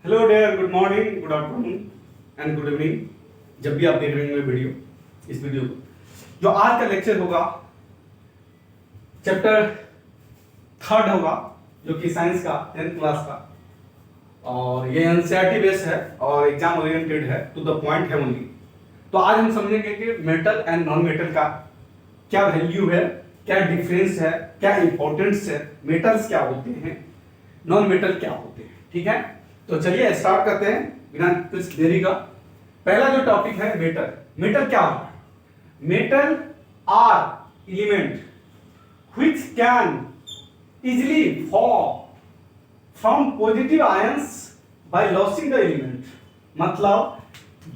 Hello there, good morning, good afternoon and good evening. जब भी आप देख रहे होंगे इस वीडियो को, जो आज का लेक्चर होगा चैप्टर 3 होगा, जो कि साइंस का 10th क्लास का, और ये एनसीईआरटी बेस है और एग्जाम ओरिएंटेड है, टू द पॉइंट है ओनली। तो आज हम समझेंगे कि मेटल एंड नॉन मेटल का क्या वैल्यू है, क्या डिफरेंस है, क्या इंपॉर्टेंस है, मेटल्स क्या होते हैं, नॉन मेटल क्या होते हैं। ठीक है, तो चलिए स्टार्ट करते हैं बिना कुछ देरी का। पहला जो टॉपिक है मेटल। मेटल क्या होता है? Metal are element which can easily form from positive ions by losing the element. मतलब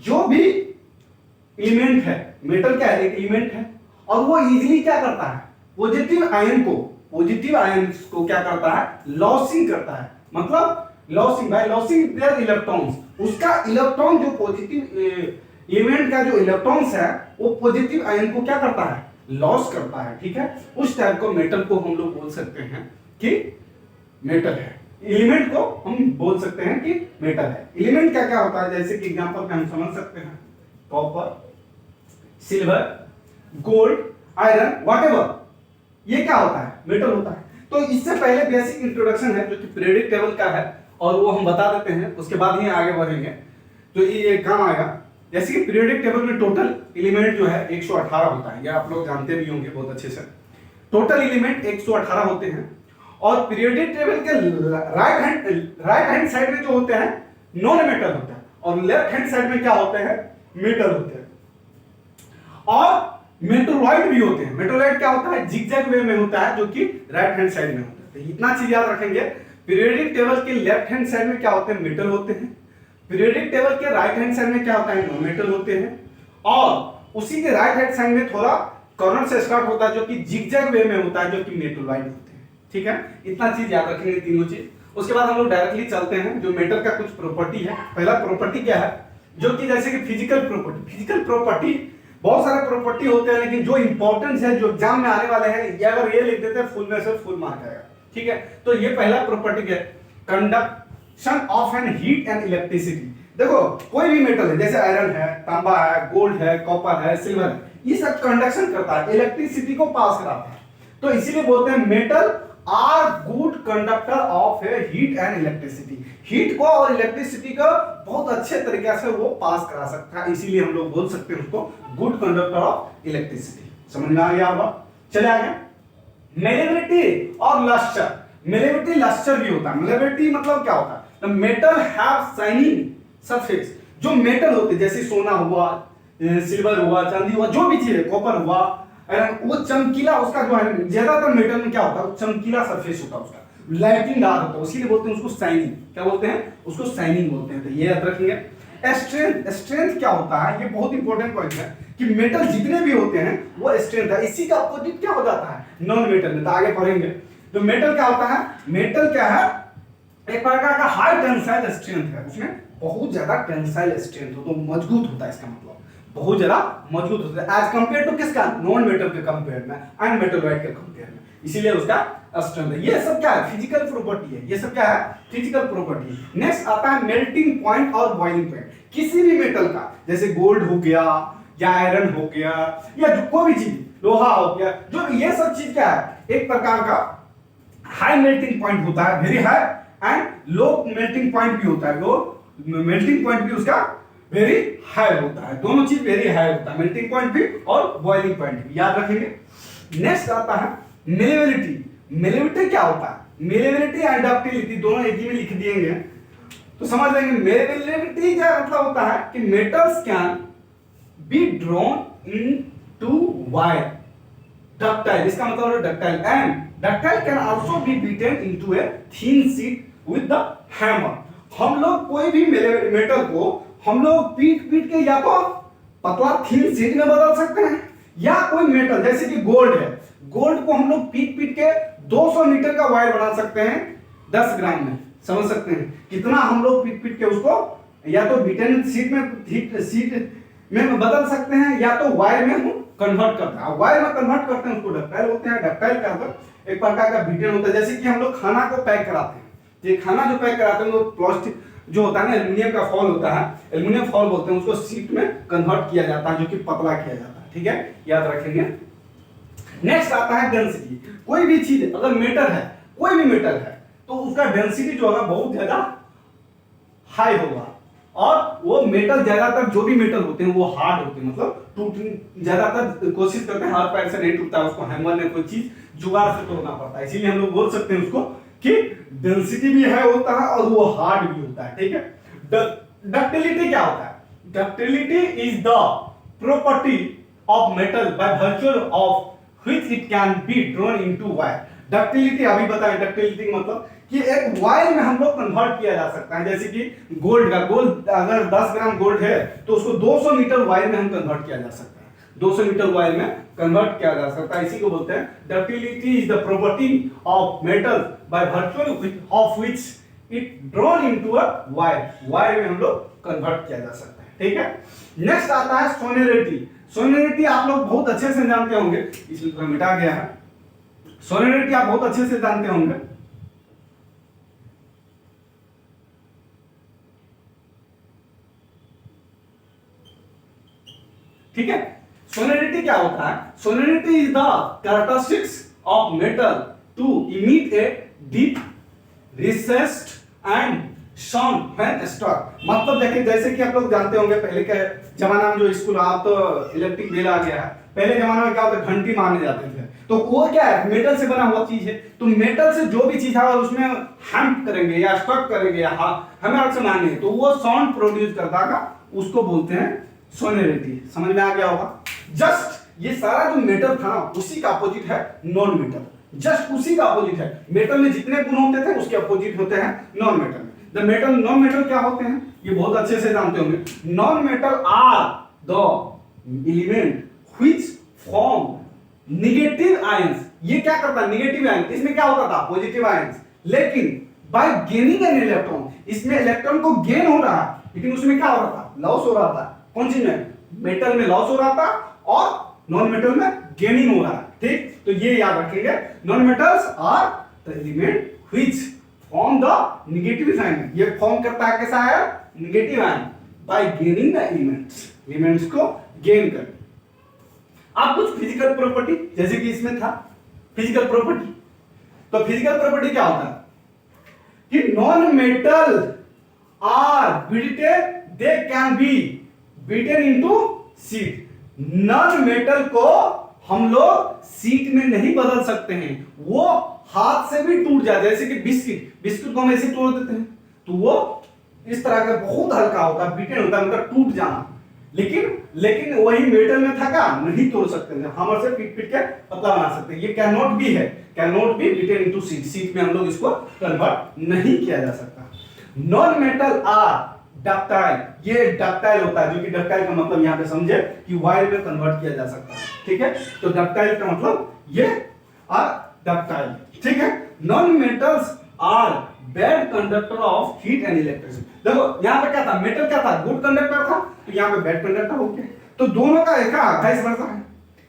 जो भी एलिमेंट है, मेटल क्या है? एक एलिमेंट है और वो इजीली क्या करता है? पॉजिटिव आयन को क्या करता है? लॉसिंग करता है। मतलब losing by losing their electrons, उसका इलेक्ट्रॉन जो पॉजिटिव एलिमेंट का जो इलेक्ट्रॉन्स है वो पॉजिटिव आयन को क्या करता है? लॉस करता है। ठीक है, उस टाइप को मेटल को हम लोग बोल सकते हैं कि मेटल है। एलिमेंट को हम बोल सकते हैं कि मेटल है। एलिमेंट क्या क्या होता है, जैसे कि एग्जांपल में हम समझ सकते हैं copper, silver, gold, iron, whatever, ये क्या होता है? मेटल होता है। तो इससे पहले बेसिक इंट्रोडक्शन है जो कि पीरियोडिक टेबल का है, और वो हम बता देते हैं, उसके बाद ही आगे बढ़ेंगे तो ये काम आएगा। जैसे कि पीरियोडिक टेबल में टोटल एलिमेंट जो है 118 होता है, ये आप लोग जानते भी होंगे बहुत अच्छे से। टोटल एलिमेंट 118 होते हैं, और पीरियोडिक टेबल के राइट हैंड साइड में जो होते हैं नॉन मेटल होता है, और लेफ्ट हैंड साइड में क्या होते हैं? मेटल होते हैं। और मेटोलॉइड भी होते हैं। मेटोलॉइड क्या होता है? जिगजैग वे में होता है, जो कि राइट हैंड साइड में होता है। तो इतना चीज याद रखेंगे। पीरियोडिक टेबल के लेफ्ट हैंड साइड में क्या होते हैं? मेटल होते हैं। पीरियोडिक टेबल के राइट हैंड साइड में क्या होता है? नॉन मेटल होते हैं। और उसी के राइट हैंड साइड में थोड़ा कॉर्नर से स्टार्ट होता है, जो कि जिगजैग वे में होता है, जो कि मेटोलॉइड होते हैं। ठीक है, इतना चीज याद रखेंगे, तीनों चीज। उसके बाद हम लोग डायरेक्टली चलते हैं जो मेटल का कुछ प्रॉपर्टी है। पहला प्रॉपर्टी क्या है? जो कि जैसे कि फिजिकल प्रॉपर्टी बहुत सारे प्रॉपर्टी होते हैं, लेकिन जो इंपॉर्टेंस है, जो एग्जाम में आने वाले हैं, ये अगर ये लिख देते हैं फुल में से फुल मार्क आएगा। ठीक है, तो ये पहला प्रॉपर्टी है, conduction of an heat and electricity. देखो कोई भी मेटल है, जैसे आयरन है, तांबा है, गोल्ड है, कॉपर है, सिल्वर है, ये सब कंडक्शन करता है, इलेक्ट्रिसिटी को पास कराता है। तो इसीलिए बोलते हैं metal are good conductor of heat and electricity. Heat को और इलेक्ट्रिसिटी को बहुत अच्छे तरीके से वो पास करा सकता है, इसीलिए हम लोग बोल सकते हैं उसको गुड कंडक्टर ऑफ इलेक्ट्रिसिटी। समझ में आ गया होगा? चले आगे। मेलेबिलिटी और लस्टर। मेलेबिलिटी लस्टर भी होता है। मेलेबिलिटी मतलब क्या होता है? The metal have shining surface. जो मेटल होते जैसे सोना हुआ, सिल्वर हुआ, चांदी हुआ, जो भी चीज है, कॉपर हुआ, वो चमकीला, उसका जो है ज्यादातर मेटल में क्या होता है? चमकीला सरफेस होता है, उसका लाइटिंग डार्क होता है, उसीलिए बोलते हैं उसको शाइनिंग। क्या बोलते हैं? उसको शाइनिंग बोलते हैं। तो ये याद रखेंगे। स्ट्रेंथ क्या होता है? ये बहुत इंपॉर्टेंट पॉइंट है कि मेटल जितने भी होते हैं वो स्ट्रेंथ है। इसी का अपोजिट क्या हो जाता है? नॉन मेटल में। तो आगे पढ़ेंगे। तो मेटल क्या होता है? मेटल क्या है? एक प्रकार का हाई टेंसाइल स्ट्रेंथ है, उसमें बहुत ज्यादा टेंसाइल स्ट्रेंथ हो, तो मजबूत होता है। इसका मतलब बहुत ज्यादा मजबूत होता है एज कंपेयर टू किसका? नॉन मेटल के कंपेयर में एंड मेटलॉइड के कंपेयर में, इसीलिए उसका स्ट्रेंथ है। ये सब क्या है? फिजिकल प्रॉपर्टी है। ये सब क्या है? Physical property. नेक्स्ट आता है मेल्टिंग पॉइंट और बॉइलिंग पॉइंट। किसी भी मेटल का, जैसे गोल्ड हो गया या आयरन हो गया या जो कोई भी चीज, लोहा हो गया, जो ये सब चीज क्या है? एक प्रकार का हाई मेल्टिंग पॉइंट होता है, very high, and low melting point भी होता है। लो मेल्टिंग पॉइंट भी उसका वेरी हाई होता है। दोनों चीज वेरी हाई होता है, मेल्टिंग पॉइंट भी और बॉइलिंग पॉइंट भी, याद रखेंगे। नेक्स्ट आता है मेलेबिलिटी। मेलेबिलिटी क्या होता है? मेलेबिलिटी एंड डक्टिलिटी दोनों एक ही में लिख दिएंगे तो समझ लेंगे। मेलेबिलिटी क्या मतलब होता है कि metals can be drawn into wire. Ductile, इसका मतलब है ductile, and ductile can also be beaten into a thin sheet with the hammer. हम लोग कोई भी मेटल को हम लोग पीट के या तो पतला थिन शीट में बदल सकते हैं, या कोई मेटल जैसे कि गोल्ड है, गोल्ड को हम लोग पीट के 200 मीटर का वायर बना सकते हैं 10 ग्राम में। समझ सकते हैं कितना हम लोग पीट के उसको या तो बीटन शीट में बदल सकते हैं, या तो वायर में हम कन्वर्ट करते हैं। वायर में कन्वर्ट करते हैं, उसको डक्टाइल बोलते हैं। डक्टाइल क्या होता है? एक प्रकार का बीटन होता है। जैसे कि हम लोग खाना को पैक कराते हैं, ये खाना जो पैक कराते हैं वो जो होता है ना एल्यूमिनियम का फॉल होता है, एल्यूमिनियम फॉल बोलते हैं उसको, शीट में कन्वर्ट किया जाता है जो कि पतला किया जाता है। ठीक है, याद रखेंगे। नेक्स्ट आता है डेंसिटी। कोई भी चीज अगर मेटल है, कोई भी मेटल है, तो उसका डेंसिटी जो होगा बहुत ज्यादा हाई होगा, और वो मेटल ज्यादातर जो भी मेटल होते हैं वो हार्ड होते हैं, मतलब टूट ज्यादातर कोशिश करते हैं हाथ पैर से नहीं टूटता है, उसको हैमर ने कोई चीज जुगाड़ से तोड़ना पड़ता है। इसीलिए हम लोग बोल सकते हैं उसको कि डेंसिटी भी है होता है और वो हार्ड भी होता है। ठीक है, डक्टिलिटी क्या होता है? Ductility is the property of metal by virtue of which it can be drawn into wire. Ductility अभी बताएं, डक्टिलिटी का मतलब कि एक वायर में हम लोग कन्वर्ट किया जा सकता है। जैसे कि गोल्ड अगर 10 ग्राम गोल्ड है तो उसको 200 मीटर वायर में हम कन्वर्ट किया जा सकता है, 200 मीटर वायर में कन्वर्ट किया जा सकता है। इसी को बोलते हैं ductility is the property of metal by virtue of which it drawn into a wire, wire में हम लोग कन्वर्ट किया जा सकता है। ठीक है, नेक्स्ट आता है सोनोरिटी। सोनोरिटी आप लोग बहुत अच्छे से जानते होंगे, इसलिए थोड़ा मिटा गया है। सोनोरिटी आप बहुत अच्छे से जानते होंगे। ठीक है, सोनोरिटी क्या होता है? Sonority is the characteristics of metal to emit a deep recessed and sound when struck. मतलब देखिए, जैसे कि आप लोग जानते होंगे पहले के जमाना में जो स्कूल, आप तो इलेक्ट्रिक बेल आ गया है, पहले जमाने में क्या होता है घंटी मारने जाते थे, तो वो क्या है मेटल से बना हुआ चीज है, तो मेटल से जो भी चीज है उसमें हैम्प करेंगे या स्ट्रक करेंगे या हमें से मारने, तो वो साउंड प्रोड्यूस करता का, उसको बोलते हैं सोनोरिटी। समझ में आ गया होगा। जस्ट ये सारा जो मेटल था उसी का अपोजिट है नॉन मेटल, जस्ट उसी का अपोजिट है। मेटल में जितने गुण होते थे उसके अपोजिट होते हैं non metal. The metal, non metal क्या होते हैं ये बहुत अच्छे से जानते होंगे। Non metal are the element which form negative ions. ये क्या करता है? Negative ion. इसमें क्या होता था? Positive ions. लेकिन बाय गेनिंग एन इलेक्ट्रॉन, इसमें इलेक्ट्रॉन को गेन हो रहा है, लेकिन उसमें क्या हो रहा था? लॉस हो रहा था। कौन सी में? मेटल में लॉस हो रहा था और नॉन मेटल में गेनिंग हो रहा है। ठीक, तो ये याद रखेंगे, non metals are the element which form the negative ion. ये फॉर्म करता है कैसा है? Negative ion by gaining the elements, elements को गेन कर। आप कुछ फिजिकल प्रॉपर्टी, जैसे कि इसमें था फिजिकल प्रॉपर्टी, तो फिजिकल प्रॉपर्टी क्या होता है कि non metal are beated, they can be beaten into sheet. Non metal को हम लोग शीट में नहीं बदल सकते हैं, वो हाथ से भी टूट जाए। जैसे कि बिस्किट को हम ऐसे तोड़ देते हैं तो वो इस तरह का बहुत हल्का होता है, बीटेन होता है, मतलब टूट जाना। लेकिन वही मेटल में था क्या? नहीं तोड़ सकते थे, हमर से पीट के पतला बना सकते हैं। ये कैन नॉट बी है, can not be beaten into sheet. Sheet में हम लोग इसको कन्वर्ट नहीं किया जा सकता। नॉन मेटल आर डक्टाइल, ये डक्टाइल होता है, जो कि डक्टाइल का मतलब यहां पे समझे कि वायर में कन्वर्ट किया जा सकता है। ठीक है, तो डक्टाइल का मतलब ये आर डक्टाइल। ठीक है, non metals are bad conductor of heat and electricity. देखो यहां पे क्या था? मेटल क्या था? गुड कंडक्टर था, तो यहां पे बैड कंडक्टर हो गया। तो दोनों का एक वाइस वर्सा है।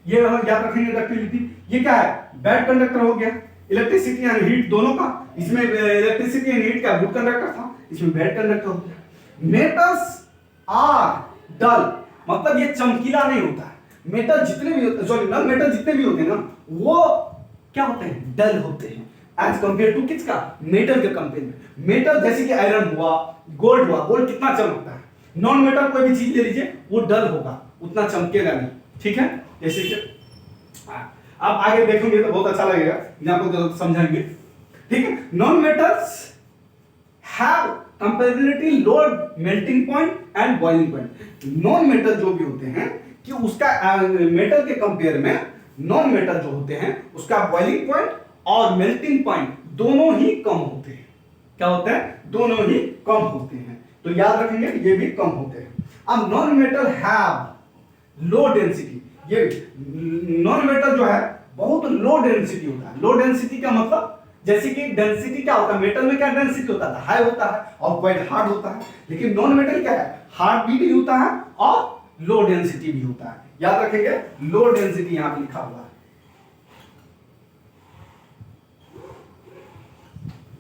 ये याद रखेंगे डक्टिलिटी। ये क्या है? बैड कंडक्टर हो गया। इलेक्ट्रिसिटी एंड हीट दोनों का, इसमें इलेक्ट्रिसिटी एंड हीट का गुड कंडक्टर था, इसमें बैड कंडक्टर हो गया। मेटल्स आर डल, मतलब ये चमकीला नहीं होता है। मेटल जितने भी, सॉरी नॉन मेटल जितने भी होते हैं ना, वो क्या होते हैं? डल होते हैं एज कंपेयर टू किसका? मेटल के कंपेयर में। मेटल जैसे कि आयरन हुआ, गोल्ड हुआ, गोल्ड कितना चमकता है। नॉन मेटल कोई भी चीज ले लीजिए, वो डल होगा, उतना चमकेगा नहीं। ठीक है, जैसे कि आप आगे देखेंगे तो बहुत अच्छा लगेगा, मैं आपको समझाएंगे। ठीक है, non metals have comparatively low melting point and boiling point. Non metal जो भी होते हैं कि उसका मेटल के कंपेयर में नॉन मेटल जो होते हैं उसका बॉइलिंग पॉइंट और मेल्टिंग पॉइंट दोनों ही कम होते हैं। क्या होते हैं? दोनों ही कम होते हैं। तो याद रखेंगे ये भी कम होते हैं। अब non metal have low density. ये नॉन मेटल जो है बहुत लो डेंसिटी होता है। लो डेंसिटी का मतलब, जैसे कि डेंसिटी क्या होता है? मेटल में क्या डेंसिटी होता है? हाई होता है और क्वाइट हार्ड होता है। लेकिन नॉन मेटल क्या है? हार्ड भी होता है और लो डेंसिटी भी होता है। याद रखेंगे, लो डेंसिटी यहां पे लिखा हुआ है,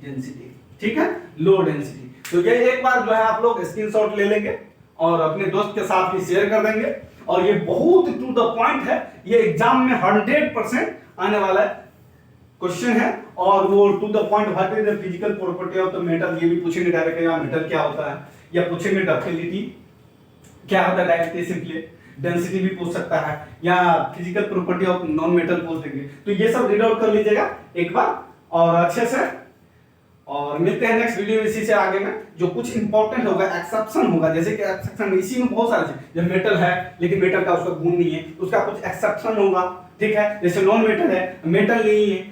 डेंसिटी। ठीक है, लो डेंसिटी। तो ये एक बार जो है आप लोग स्क्रीनशॉट ले लेंगे और अपने दोस्त के साथ भी शेयर कर देंगे। और ये बहुत टू द पॉइंट है, ये एग्जाम में 100% आने वाला क्वेश्चन है। और वो to the point, what is the physical property of the metal, ये भी पूछेंगे डायरेक्ट, या मेटल क्या होता है, या पूछेंगे डक्टिलिटी क्या होता है, डायरेक्टली सिंपली डेंसिटी भी पूछ सकता है, या physical property of non metal पूछ देंगे। तो ये सब रीड आउट कर लीजिएगा एक बार और अच्छे से, और मिलते हैं नेक्स्ट वीडियो इसी से आगे में। जो कुछ इंपॉर्टेंट होगा, एक्सेप्शन होगा, जैसे कि एक्सेप्शन इसी में बहुत सारे चीज, जब मेटल है लेकिन मेटल का उसका गुण नहीं है, उसका कुछ एक्सेप्शन होगा, ठीक है। जैसे नॉन मेटल है, मेटल नहीं है,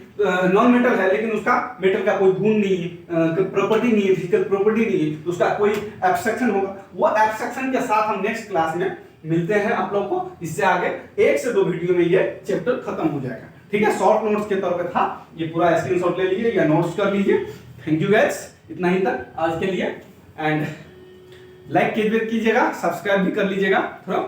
नॉन मेटल है लेकिन उसका मेटल का कोई गुण नहीं है, प्रॉपर्टी नहीं है, फिजिकल प्रॉपर्टी नहीं है, तो उसका कोई एब्स्ट्रैक्शन होगा। वो एब्स्ट्रैक्शन के साथ हम नेक्स्ट क्लास में मिलते हैं आप लोग को। इससे आगे 1 से 2 वीडियो में ये चैप्टर खत्म हो जाएगा, ठीक है। शॉर्ट नोट्स के तौर पे था, ये पूरा स्क्रीनशॉट ले लीजिए या नोट्स कर लीजिए। थैंक यू गाइस, इतना ही तक आज के लिए। एंड लाइक कीजिएगा, सब्सक्राइब भी कर लीजिएगा थोड़ा।